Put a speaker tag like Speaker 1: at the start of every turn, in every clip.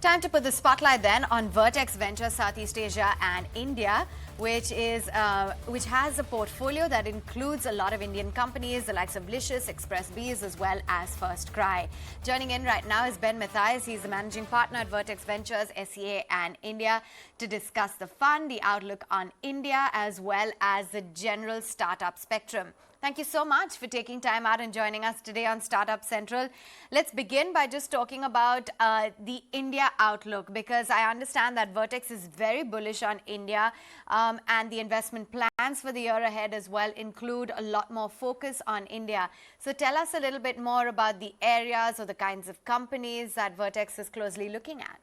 Speaker 1: Time to put the spotlight then on Vertex Ventures Southeast Asia and India, which has a portfolio that includes a lot of Indian companies, the likes of Licious, Express Bees, as well as First Cry. Joining in right now is Ben Mathias. He's the managing partner at Vertex Ventures, SEA and India, to discuss the fund, the outlook on India, as well as the general startup spectrum. Thank you so much for taking time out and joining us today on Startup Central. Let's begin by just talking about the India outlook, because I understand that Vertex is very bullish on India, and the investment plans for the year ahead as well include a lot more focus on India. So tell us a little bit more about the areas or the kinds of companies that Vertex is closely looking at.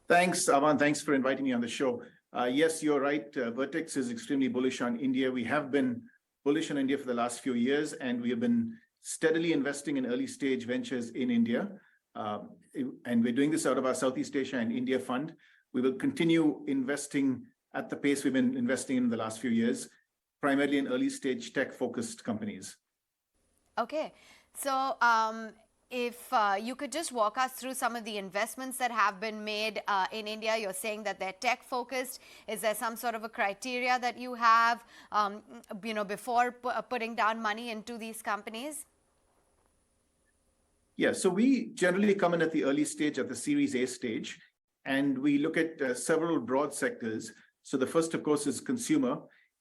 Speaker 2: Thanks, Avanne. Thanks for inviting me on the show. Yes, you're right. Vertex is extremely bullish on India. We have been bullish on India for the last few years, and we have been steadily investing in early stage ventures in India. And we're doing this out of our Southeast Asia and India fund. We will continue investing at the pace we've been investing in the last few years, primarily in early stage tech focused companies.
Speaker 1: Okay. So, if you could just walk us through some of the investments that have been made in India. You're saying that they're tech focused. Is there some sort of a criteria that you have, before putting down money into these companies?
Speaker 2: Yeah, so we generally come in at the early stage, at the Series A stage, and we look at several broad sectors. So the first, of course, is consumer.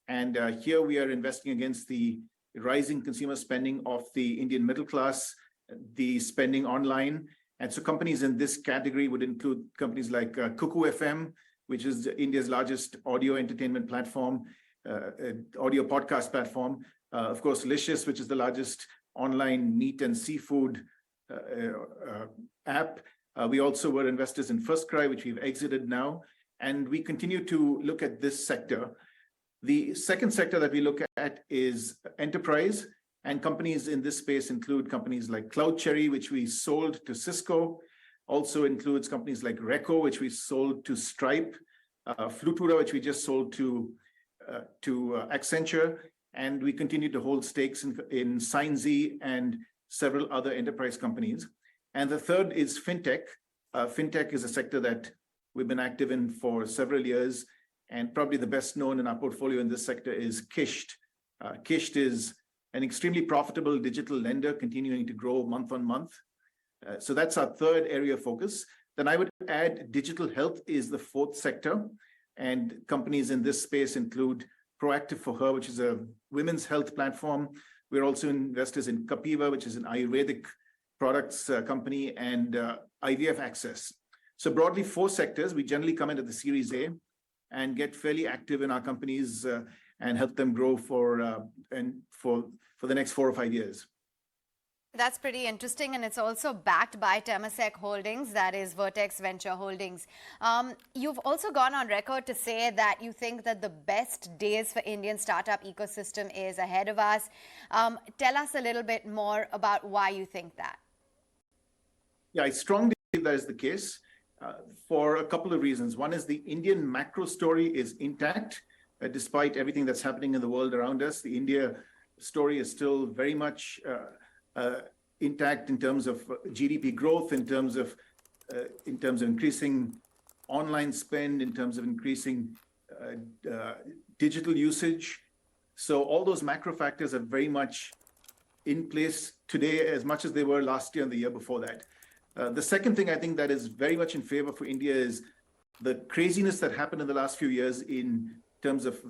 Speaker 2: And here we are investing against the rising consumer spending of the Indian middle class, the spending online. And so companies in this category would include companies like Cuckoo FM, which is India's largest audio entertainment platform, audio podcast platform. Of course, Licious, which is the largest online meat and seafood app. We also were investors in First Cry, which we've exited now. And we continue to look at this sector. The second sector that we look at is enterprise. And companies in this space include companies like CloudCherry, which we sold to Cisco. Also includes companies like Reco, which we sold to Stripe, Flutura, which we just sold to Accenture. And we continue to hold stakes in SignZ and several other enterprise companies. And the third is fintech. Fintech is a sector that we've been active in for several years. And probably the best known in our portfolio in this sector is Kisht. Kisht is an extremely profitable digital lender continuing to grow month on month. So that's our third area of focus. Then I would add digital health is the fourth sector. And companies in this space include Proactive for Her, which is a women's health platform. We're also investors in Kapiva, which is an Ayurvedic products company, and IVF Access. So broadly, four sectors. We generally come into the Series A and get fairly active in our companies and help them grow for the next 4 or 5 years.
Speaker 1: That's pretty interesting, and it's also backed by Temasek Holdings, that is Vertex Venture Holdings. You've also gone on record to say that you think that the best days for Indian startup ecosystem is ahead of us. Tell us a little bit more about why you think that.
Speaker 2: Yeah, I strongly believe that is the case for a couple of reasons. One is the Indian macro story is intact, despite everything that's happening in the world around us. The India story is still very much intact in terms of GDP growth, in terms of increasing online spend, in terms of increasing digital usage. So all those macro factors are very much in place today as much as they were last year and the year before that. The second thing I think that is very much in favor for India is the craziness that happened in the last few years in terms of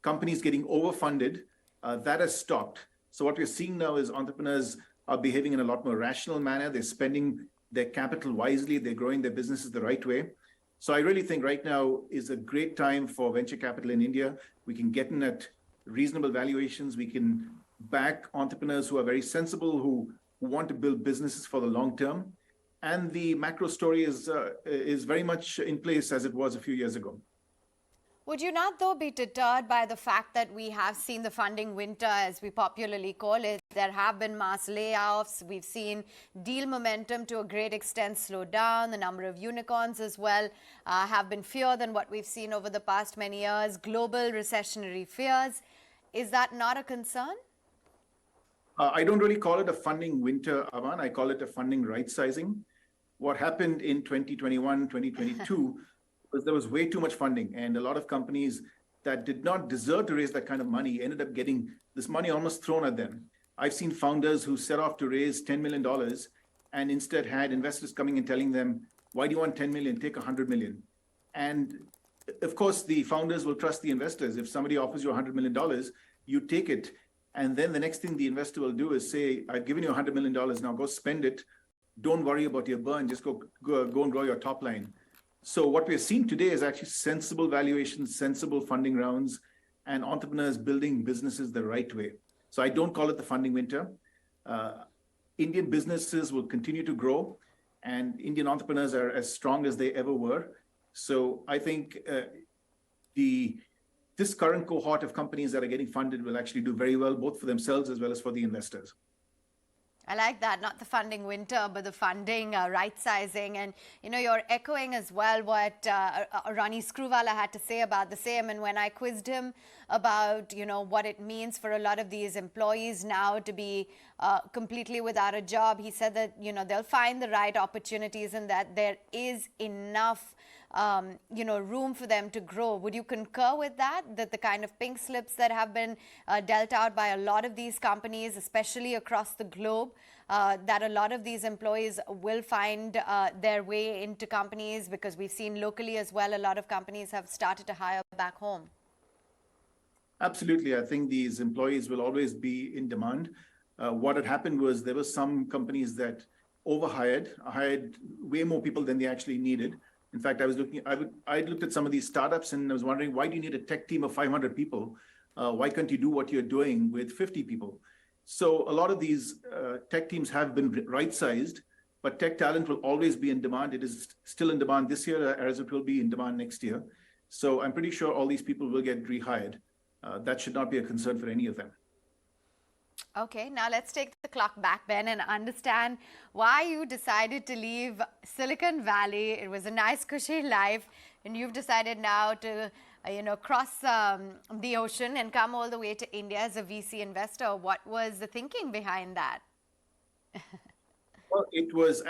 Speaker 2: companies getting overfunded. That has stopped. So what we're seeing now is entrepreneurs are behaving in a lot more rational manner. They're spending their capital wisely. They're growing their businesses the right way. So I really think right now is a great time for venture capital in India. We can get in at reasonable valuations. We can back entrepreneurs who are very sensible, who want to build businesses for the long term. And the macro story is very much in place as it was a few years ago.
Speaker 1: Would you not, though, be deterred by the fact that we have seen the funding winter, as we popularly call it? There have been mass layoffs. We've seen deal momentum to a great extent slow down. The number of unicorns as well have been fewer than what we've seen over the past many years. Global recessionary fears. Is that not a concern?
Speaker 2: I don't really call it a funding winter, Avanne. I call it a funding rightsizing. what happened in 2021, 2022 was there was way too much funding, and a lot of companies that did not deserve to raise that kind of money ended up getting this money almost thrown at them. I've seen founders who set off to raise $10 million and instead had investors coming and telling them, why do you want 10 million? Take 100 million. And of course, the founders will trust the investors. If somebody offers you $100 million, you take it. And then the next thing the investor will do is say, I've given you $100 million, now go spend it. Don't worry about your burn, just go and grow your top line. So what we're seeing today is actually sensible valuations, sensible funding rounds, and entrepreneurs building businesses the right way. So I don't call it the funding winter. Indian businesses will continue to grow, and Indian entrepreneurs are as strong as they ever were. So I think this current cohort of companies that are getting funded will actually do very well, both for themselves as well as for the investors.
Speaker 1: I like that, not the funding winter, but the funding right-sizing. And, you're echoing as well what Ronnie Screwvala had to say about the same. And when I quizzed him about, what it means for a lot of these employees now to be completely without a job, he said that, they'll find the right opportunities and that there is enough room for them to grow. Would you concur with that the kind of pink slips that have been dealt out by a lot of these companies, especially across the globe, that a lot of these employees will find their way into companies? Because we've seen locally as well, a lot of companies have started to hire back home.
Speaker 2: Absolutely. I think these employees will always be in demand. What had happened was there were some companies that hired way more people than they actually needed. In fact, I looked at some of these startups and I was wondering, why do you need a tech team of 500 people? Why can't you do what you're doing with 50 people? So a lot of these tech teams have been right-sized, but tech talent will always be in demand. It is still in demand this year as it will be in demand next year. So I'm pretty sure all these people will get rehired. That should not be a concern for any of them.
Speaker 1: Okay, now let's take the clock back, Ben, and understand why you decided to leave Silicon Valley. It was a nice, cushy life, and you've decided now to, cross the ocean and come all the way to India as a VC investor. What was the thinking behind that?
Speaker 2: Well, it was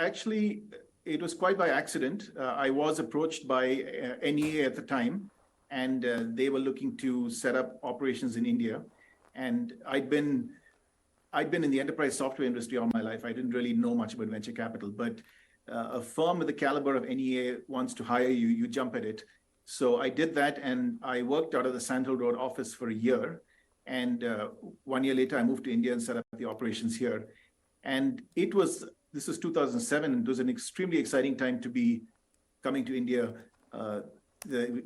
Speaker 2: quite by accident. I was approached by NEA at the time, and they were looking to set up operations in India. And I'd been in the enterprise software industry all my life. I didn't really know much about venture capital, but a firm with the caliber of NEA wants to hire you, you jump at it. So I did that, and I worked out of the Sand Hill Road office for a year. And 1 year later, I moved to India and set up the operations here. And this was 2007, and it was an extremely exciting time to be coming to India. The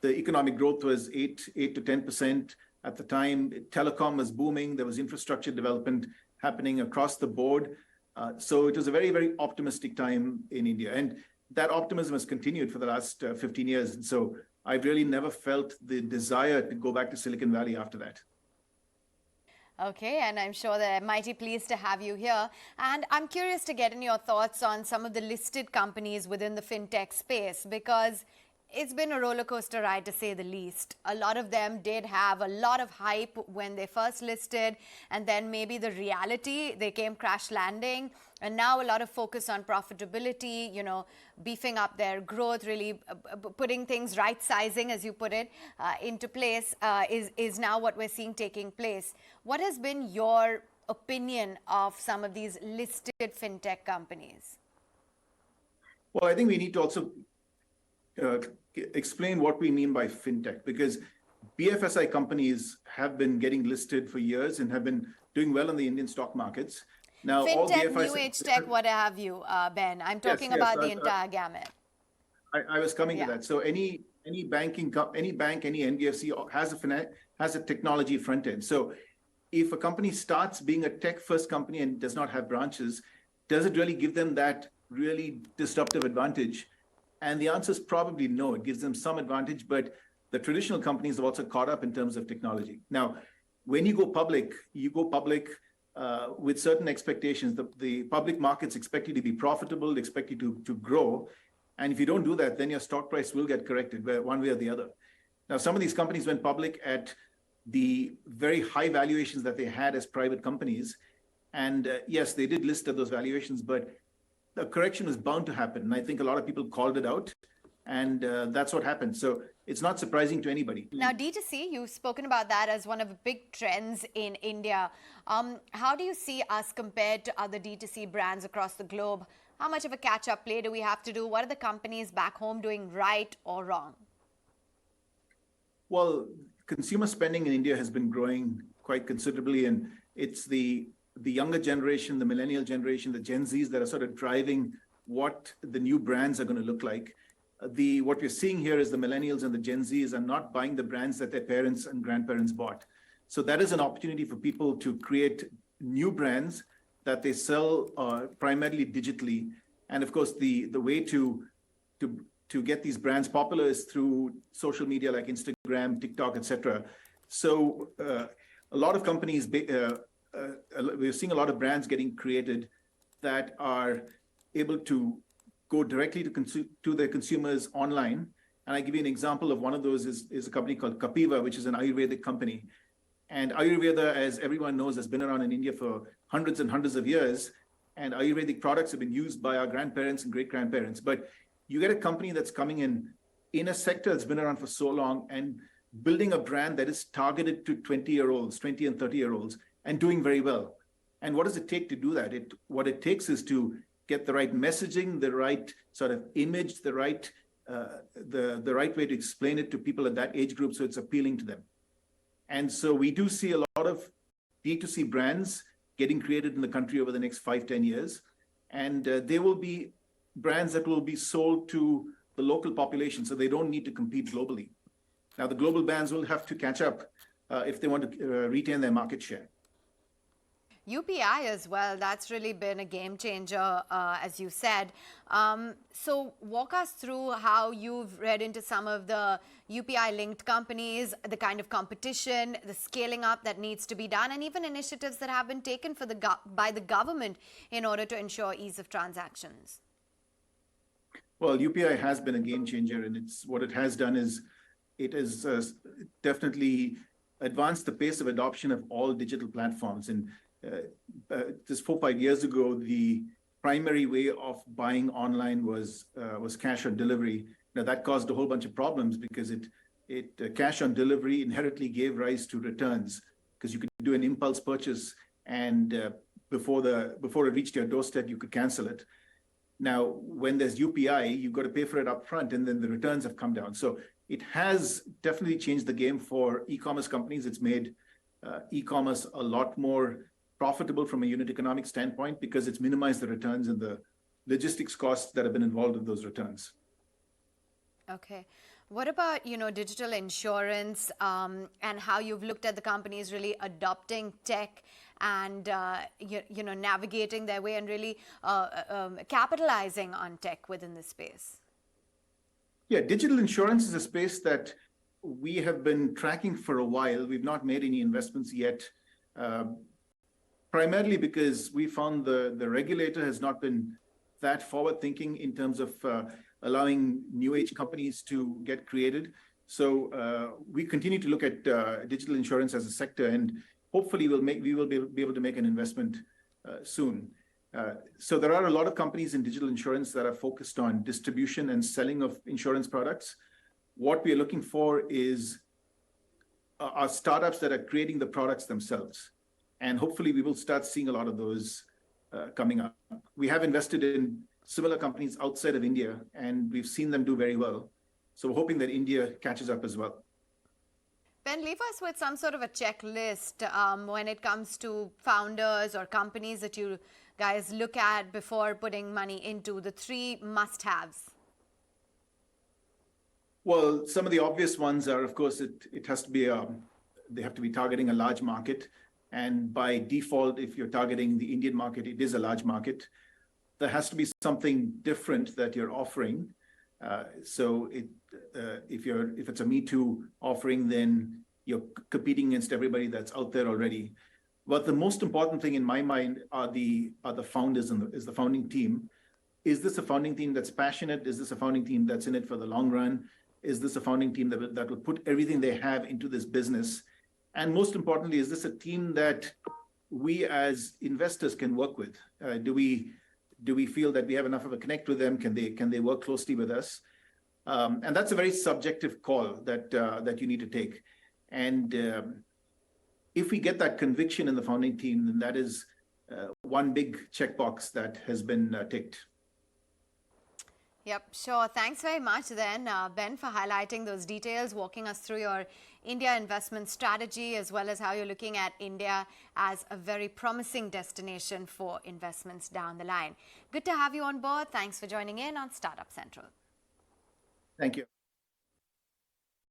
Speaker 2: economic growth was 8 to 10%. At the time, telecom was booming. There was infrastructure development happening across the board. So it was a very, very optimistic time in India. And that optimism has continued for the last 15 years. And so I've really never felt the desire to go back to Silicon Valley after that.
Speaker 1: Okay, and I'm sure they're mighty pleased to have you here. And I'm curious to get in your thoughts on some of the listed companies within the fintech space, because it's been a roller coaster ride, to say the least. A lot of them did have a lot of hype when they first listed, and then maybe the reality, they came crash landing. And now a lot of focus on profitability, beefing up their growth, really putting things right-sizing, as you put it, into place is now what we're seeing taking place. What has been your opinion of some of these listed fintech companies?
Speaker 2: Well, I think we need to also explain what we mean by fintech, because BFSI companies have been getting listed for years and have been doing well in the Indian stock markets. Now,
Speaker 1: fintech,
Speaker 2: all BFSI,
Speaker 1: new age tech, what have you, Ben? I'm talking about the entire gamut.
Speaker 2: I was coming to that. So any bank, any NBFC has a technology front end. So if a company starts being a tech first company and does not have branches, does it really give them that really disruptive advantage? And the answer is probably no. It gives them some advantage, but the traditional companies have also caught up in terms of technology. Now, when you go public with certain expectations. The public markets expect you to be profitable, expect you to grow. And if you don't do that, then your stock price will get corrected one way or the other. Now, some of these companies went public at the very high valuations that they had as private companies. And yes, they did list at those valuations, but a correction was bound to happen. And I think a lot of people called it out, and that's what happened. So it's not surprising to anybody.
Speaker 1: Now, D2C, you've spoken about that as one of the big trends in India. How do you see us compared to other D2C brands across the globe? How much of a catch-up play do we have to do? What are the companies back home doing right or wrong?
Speaker 2: Well, consumer spending in India has been growing quite considerably, and it's the younger generation, the millennial generation, the Gen Zs that are sort of driving what the new brands are going to look like. What we're seeing here is the millennials and the Gen Zs are not buying the brands that their parents and grandparents bought. So that is an opportunity for people to create new brands that they sell primarily digitally. And of course, the way to get these brands popular is through social media like Instagram, TikTok, etc. So a lot of companies, we're seeing a lot of brands getting created that are able to go directly to their consumers online. And I give you an example of one of those is a company called Kapiva, which is an Ayurvedic company. And Ayurveda, as everyone knows, has been around in India for hundreds and hundreds of years. And Ayurvedic products have been used by our grandparents and great-grandparents. But you get a company that's coming in a sector that's been around for so long and building a brand that is targeted to 20-year-olds, 20 and 30-year-olds, and doing very well. And what does it take to do that? What it takes is to get the right messaging, the right sort of image, the right way to explain it to people at that age group so it's appealing to them. And so we do see a lot of D2C brands getting created in the country over the next 5-10 years. And they will be brands that will be sold to the local population, so they don't need to compete globally. Now, the global brands will have to catch up if they want to retain their market share.
Speaker 1: UPI as well, that's really been a game changer, as you said. So walk us through how you've read into some of the UPI-linked companies, the kind of competition, the scaling up that needs to be done, and even initiatives that have been taken by the government in order to ensure ease of transactions.
Speaker 2: Well, UPI has been a game changer, and what it has done is it has definitely advanced the pace of adoption of all digital platforms. And just 4 or 5 years ago, the primary way of buying online was cash on delivery. Now that caused a whole bunch of problems because cash on delivery inherently gave rise to returns, because you could do an impulse purchase and before it reached your doorstep, you could cancel it. Now, when there's UPI, you've got to pay for it up front, and then the returns have come down. So it has definitely changed the game for e-commerce companies. It's made e-commerce a lot more profitable from a unit economic standpoint because it's minimized the returns and the logistics costs that have been involved in those returns.
Speaker 1: Okay. What about, digital insurance and how you've looked at the companies really adopting tech and, navigating their way and really capitalizing on tech within this space?
Speaker 2: Yeah, digital insurance is a space that we have been tracking for a while. We've not made any investments yet, primarily because we found the regulator has not been that forward-thinking in terms of allowing new age companies to get created. So we continue to look at digital insurance as a sector, and hopefully we will be able to make an investment soon. So there are a lot of companies in digital insurance that are focused on distribution and selling of insurance products. What we are looking for are startups that are creating the products themselves. And hopefully we will start seeing a lot of those coming up. We have invested in similar companies outside of India, and we've seen them do very well. So we're hoping that India catches up as well.
Speaker 1: Ben, leave us with some sort of a checklist when it comes to founders or companies that you guys look at before putting money into, the 3 must-haves.
Speaker 2: Well, some of the obvious ones are, of course, it has to be, they have to be targeting a large market. And by default, if you're targeting the Indian market, it is a large market. There has to be something different that you're offering. So if it's a Me Too offering, then you're competing against everybody that's out there already. But the most important thing in my mind are the founders is the founding team. Is this a founding team that's passionate? Is this a founding team that's in it for the long run? Is this a founding team that will put everything they have into this business? And most importantly, is this a team that we as investors can work with? Do Do we feel that we have enough of a connect with them? Can they work closely with us? And that's a very subjective call that you need to take. And if we get that conviction in the founding team, then that is one big checkbox that has been ticked.
Speaker 1: Yep, sure. Thanks very much then, Ben, for highlighting those details, walking us through your India investment strategy, as well as how you're looking at India as a very promising destination for investments down the line. Good to have you on board. Thanks for joining in on Startup Central.
Speaker 2: Thank you.